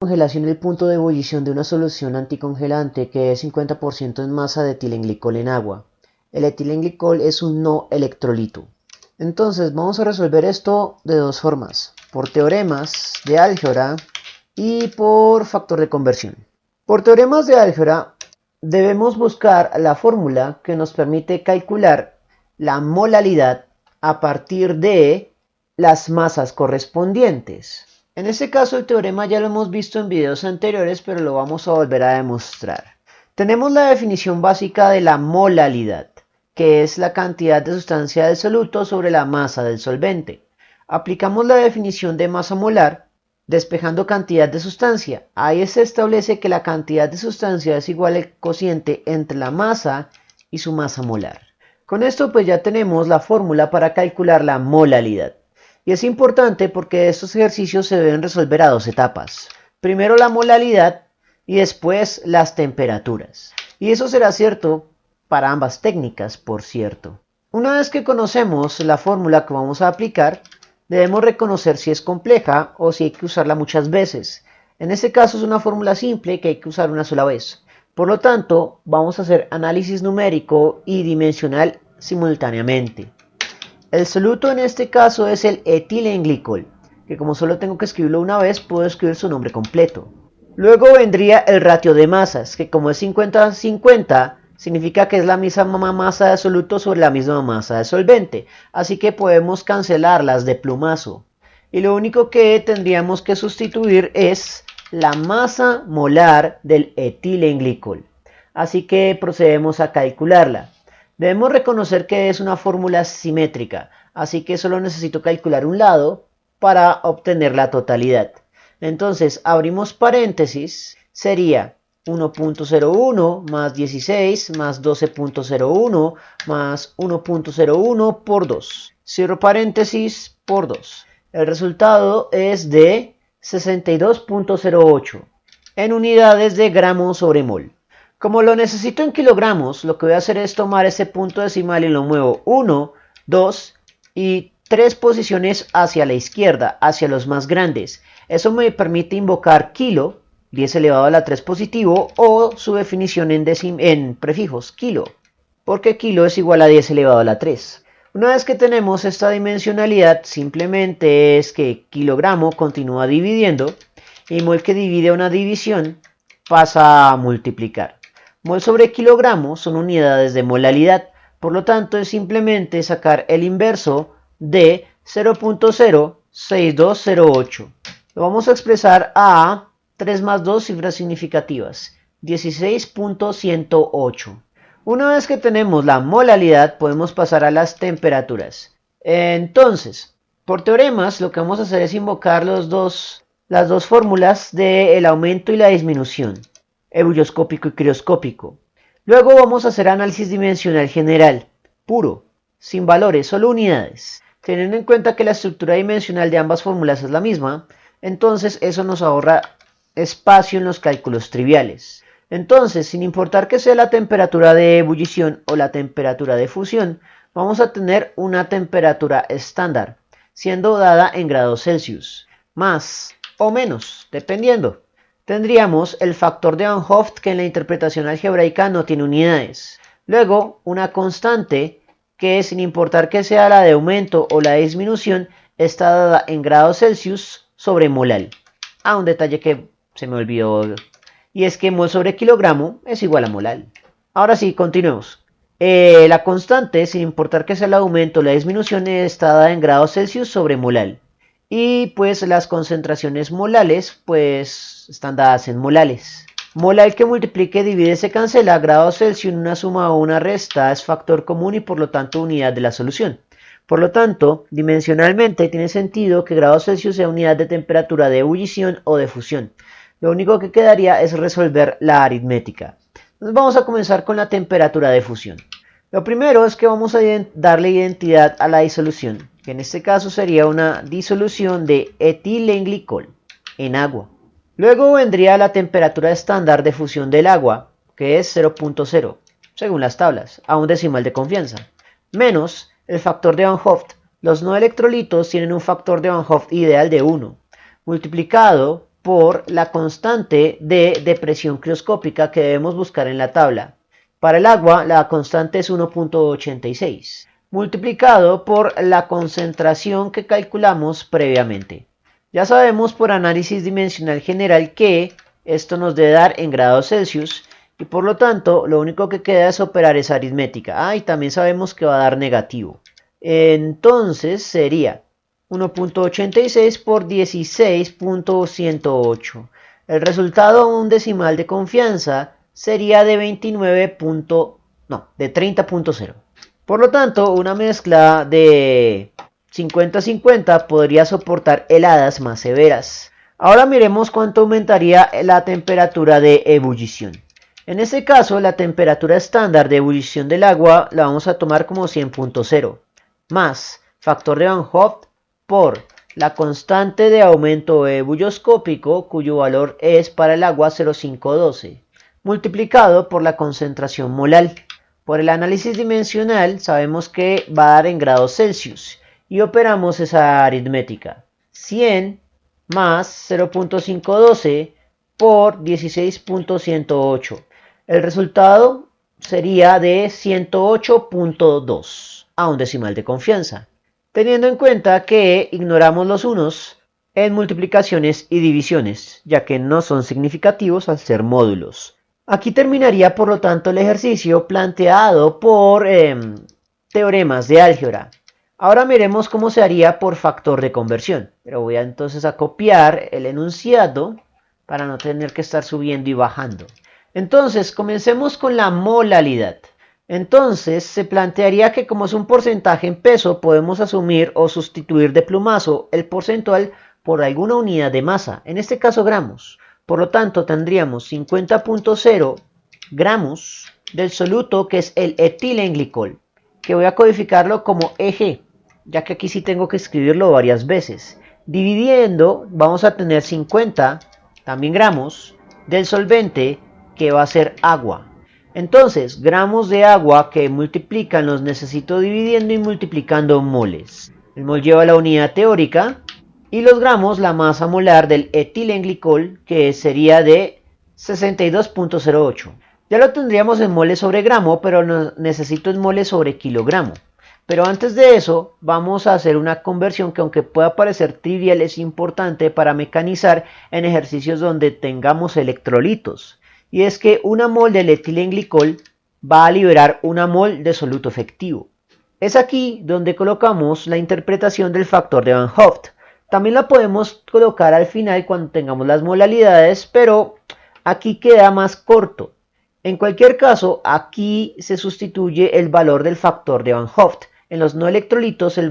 Congelación el punto de ebullición de una solución anticongelante que es 50% en masa de etilenglicol en agua. El etilenglicol es un no electrolito. Entonces vamos a resolver esto de dos formas, por teoremas de álgebra y por factor de conversión. Por teoremas de álgebra debemos buscar la fórmula que nos permite calcular la molalidad a partir de las masas correspondientes. En este caso el teorema ya lo hemos visto en videos anteriores, pero lo vamos a volver a demostrar. Tenemos la definición básica de la molalidad, que es la cantidad de sustancia del soluto sobre la masa del solvente. Aplicamos la definición de masa molar, despejando cantidad de sustancia. Ahí se establece que la cantidad de sustancia es igual al cociente entre la masa y su masa molar. Con esto pues ya tenemos la fórmula para calcular la molalidad. Y es importante porque estos ejercicios se deben resolver a dos etapas. Primero la molalidad y después las temperaturas. Y eso será cierto para ambas técnicas, por cierto. Una vez que conocemos la fórmula que vamos a aplicar, debemos reconocer si es compleja o si hay que usarla muchas veces. En este caso es una fórmula simple que hay que usar una sola vez. Por lo tanto, vamos a hacer análisis numérico y dimensional simultáneamente. El soluto en este caso es el etilenglicol, que como solo tengo que escribirlo una vez, puedo escribir su nombre completo. Luego vendría el ratio de masas, que como es 50-50, significa que es la misma masa de soluto sobre la misma masa de solvente, así que podemos cancelarlas de plumazo. Y lo único que tendríamos que sustituir es la masa molar del etilenglicol. Así que procedemos a calcularla. Debemos reconocer que es una fórmula simétrica, así que solo necesito calcular un lado para obtener la totalidad. Entonces, abrimos paréntesis, sería 1.01 más 16 más 12.01 más 1.01 por 2. Cierro paréntesis por 2. El resultado es de 62.08 en unidades de gramo sobre mol. Como lo necesito en kilogramos, lo que voy a hacer es tomar ese punto decimal y lo muevo 1, 2 y 3 posiciones hacia la izquierda, hacia los más grandes. Eso me permite invocar kilo, 10 elevado a la 3 positivo, o su definición en prefijos, kilo, porque kilo es igual a 10 elevado a la 3. Una vez que tenemos esta dimensionalidad, simplemente es que kilogramo continúa dividiendo, y mol que divide una división pasa a multiplicar. Mol sobre kilogramo son unidades de molalidad, por lo tanto es simplemente sacar el inverso de 0.06208. Lo vamos a expresar a 3 más 2 cifras significativas, 16.108. Una vez que tenemos la molalidad, podemos pasar a las temperaturas. Entonces, por teoremas, lo que vamos a hacer es invocar las dos fórmulas del aumento y la disminución, ebullioscópico y crioscópico. Luego vamos a hacer análisis dimensional general, puro, sin valores, solo unidades. Teniendo en cuenta que la estructura dimensional de ambas fórmulas es la misma, entonces eso nos ahorra espacio en los cálculos triviales. Entonces, sin importar que sea la temperatura de ebullición o la temperatura de fusión, vamos a tener una temperatura estándar, siendo dada en grados Celsius, más o menos, dependiendo. Tendríamos el factor de Van Hoff, que en la interpretación algebraica no tiene unidades. Luego, una constante que, sin importar que sea la de aumento o la de disminución, está dada en grados Celsius sobre molal. Un detalle que se me olvidó, y es que mol sobre kilogramo es igual a molal. Ahora sí, continuemos. La constante, sin importar que sea el aumento o la disminución, está dada en grados Celsius sobre molal. Y pues las concentraciones molales pues están dadas en molales. Molal que multiplique, divide, se cancela. Grados Celsius en una suma o una resta es factor común y por lo tanto unidad de la solución. Por lo tanto, dimensionalmente tiene sentido que grados Celsius sea unidad de temperatura de ebullición o de fusión. Lo único que quedaría es resolver la aritmética. Entonces vamos a comenzar con la temperatura de fusión. Lo primero es que vamos a darle identidad a la disolución, que en este caso sería una disolución de etilenglicol en agua. Luego vendría la temperatura estándar de fusión del agua, que es 0.0, según las tablas, a un decimal de confianza, menos el factor de Van Hoff. Los no electrolitos tienen un factor de Van Hoff ideal de 1, multiplicado por la constante de depresión crioscópica que debemos buscar en la tabla. Para el agua, la constante es 1.86, multiplicado por la concentración que calculamos previamente. Ya sabemos por análisis dimensional general que esto nos debe dar en grados Celsius, y por lo tanto lo único que queda es operar esa aritmética. Y también sabemos que va a dar negativo. Entonces sería 1.86 por 16.108. El resultado a un decimal de confianza sería de 30.0. Por lo tanto, una mezcla de 50-50 podría soportar heladas más severas. Ahora miremos cuánto aumentaría la temperatura de ebullición. En este caso, la temperatura estándar de ebullición del agua la vamos a tomar como 100.0 más factor de Van Hoff por la constante de aumento ebulloscópico, cuyo valor es para el agua 0,512, multiplicado por la concentración molal. Por el análisis dimensional sabemos que va a dar en grados Celsius y operamos esa aritmética. 100 más 0.512 por 16.108. El resultado sería de 108.2 a un decimal de confianza, teniendo en cuenta que ignoramos los unos en multiplicaciones y divisiones, ya que no son significativos al ser módulos. Aquí terminaría, por lo tanto, el ejercicio planteado por teoremas de álgebra. Ahora miremos cómo se haría por factor de conversión. Pero voy entonces a copiar el enunciado para no tener que estar subiendo y bajando. Entonces, comencemos con la molalidad. Entonces, se plantearía que como es un porcentaje en peso, podemos asumir o sustituir de plumazo el porcentual por alguna unidad de masa, en este caso gramos. Por lo tanto, tendríamos 50.0 gramos del soluto, que es el etilenglicol, que voy a codificarlo como EG, ya que aquí sí tengo que escribirlo varias veces. Dividiendo, vamos a tener 50, también gramos, del solvente, que va a ser agua. Entonces, gramos de agua que multiplican los necesito dividiendo y multiplicando moles. El mol lleva la unidad teórica y los gramos la masa molar del etilenglicol, que sería de 62.08. Ya lo tendríamos en moles sobre gramo, pero necesito en moles sobre kilogramo. Pero antes de eso, vamos a hacer una conversión que, aunque pueda parecer trivial, es importante para mecanizar en ejercicios donde tengamos electrolitos. Y es que una mol del etilenglicol va a liberar una mol de soluto efectivo. Es aquí donde colocamos la interpretación del factor de Van Hoff. También la podemos colocar al final cuando tengamos las molalidades, pero aquí queda más corto. En cualquier caso, aquí se sustituye el valor del factor de Van Hoff. En los no electrolitos el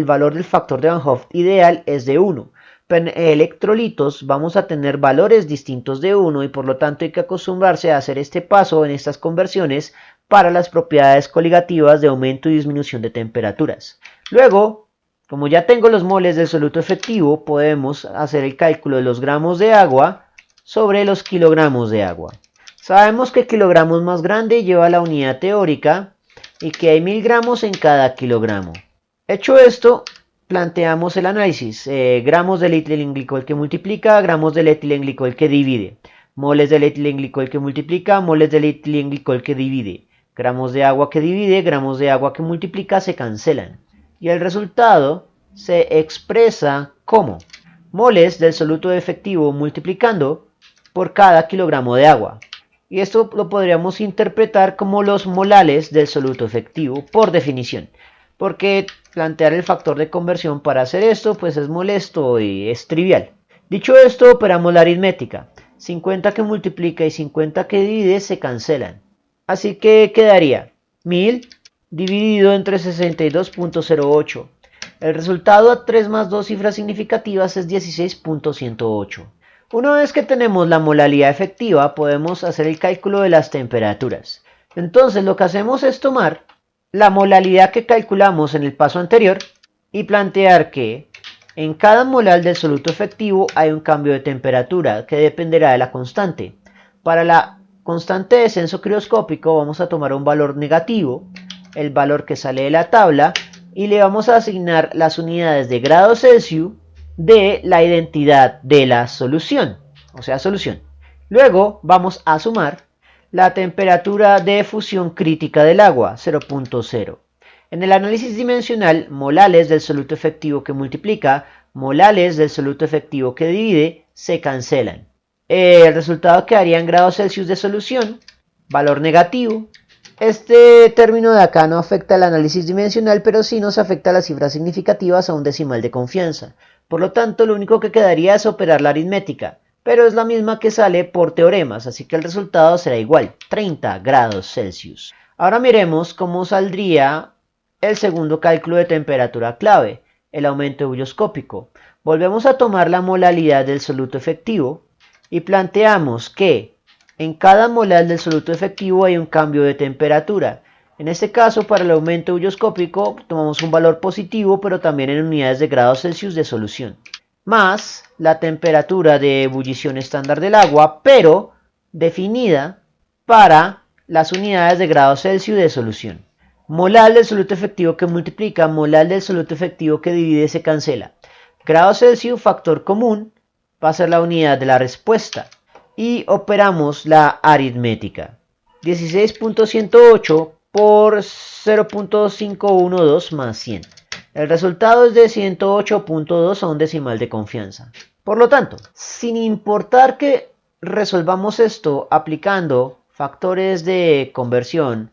valor del factor de Van Hoff ideal es de 1. Pero en electrolitos vamos a tener valores distintos de 1 y por lo tanto hay que acostumbrarse a hacer este paso en estas conversiones para las propiedades coligativas de aumento y disminución de temperaturas. Luego, como ya tengo los moles del soluto efectivo, podemos hacer el cálculo de los gramos de agua sobre los kilogramos de agua. Sabemos que kilogramos más grande lleva la unidad teórica y que hay 1000 gramos en cada kilogramo. Hecho esto, planteamos el análisis. Gramos del etilenglicol que multiplica, gramos del etilenglicol que divide. Moles del etilenglicol que multiplica, moles del etilenglicol que divide. Gramos de agua que divide, gramos de agua que multiplica se cancelan. Y el resultado se expresa como moles del soluto efectivo multiplicando por cada kilogramo de agua. Y esto lo podríamos interpretar como los molales del soluto efectivo por definición. Porque plantear el factor de conversión para hacer esto pues es molesto y es trivial. Dicho esto, operamos la aritmética. 50 que multiplica y 50 que divide se cancelan. Así que quedaría 1000 dividido entre 62.08. El resultado a 3 más 2 cifras significativas es 16.108. Una vez que tenemos la molalidad efectiva, podemos hacer el cálculo de las temperaturas. Entonces lo que hacemos es tomar la molalidad que calculamos en el paso anterior y plantear que en cada molal del soluto efectivo hay un cambio de temperatura que dependerá de la constante. Para la constante de descenso crioscópico vamos a tomar un valor negativo, el valor que sale de la tabla, y le vamos a asignar las unidades de grados Celsius, de la identidad de la solución, o sea, solución. Luego vamos a sumar la temperatura de fusión crítica del agua, 0.0. En el análisis dimensional, molales del soluto efectivo que multiplica, molales del soluto efectivo que divide, se cancelan. El resultado quedaría en grados Celsius de solución, valor negativo. Este término de acá no afecta al análisis dimensional, pero sí nos afecta a las cifras significativas a un decimal de confianza. Por lo tanto, lo único que quedaría es operar la aritmética, pero es la misma que sale por teoremas, así que el resultado será igual, 30 grados Celsius. Ahora miremos cómo saldría el segundo cálculo de temperatura clave, el aumento ebulloscópico. Volvemos a tomar la molalidad del soluto efectivo y planteamos que en cada molar del soluto efectivo hay un cambio de temperatura. En este caso, para el aumento ebulloscópico, tomamos un valor positivo, pero también en unidades de grados Celsius de solución, más la temperatura de ebullición estándar del agua, pero definida para las unidades de grados Celsius de solución. Molar del soluto efectivo que multiplica, molar del soluto efectivo que divide se cancela. Grado Celsius, factor común, va a ser la unidad de la respuesta. Y operamos la aritmética. 16.108 por 0.512 más 100. El resultado es de 108.2 a un decimal de confianza. Por lo tanto, sin importar que resolvamos esto aplicando factores de conversión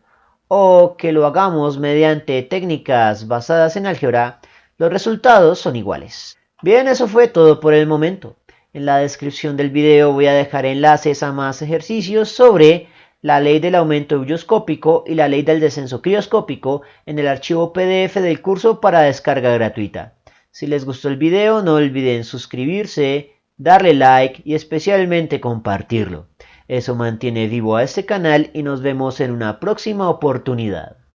o que lo hagamos mediante técnicas basadas en álgebra, los resultados son iguales. Bien, eso fue todo por el momento. En la descripción del video voy a dejar enlaces a más ejercicios sobre la ley del aumento ebulloscópico y la ley del descenso crioscópico en el archivo PDF del curso para descarga gratuita. Si les gustó el video, no olviden suscribirse, darle like y especialmente compartirlo. Eso mantiene vivo a este canal y nos vemos en una próxima oportunidad.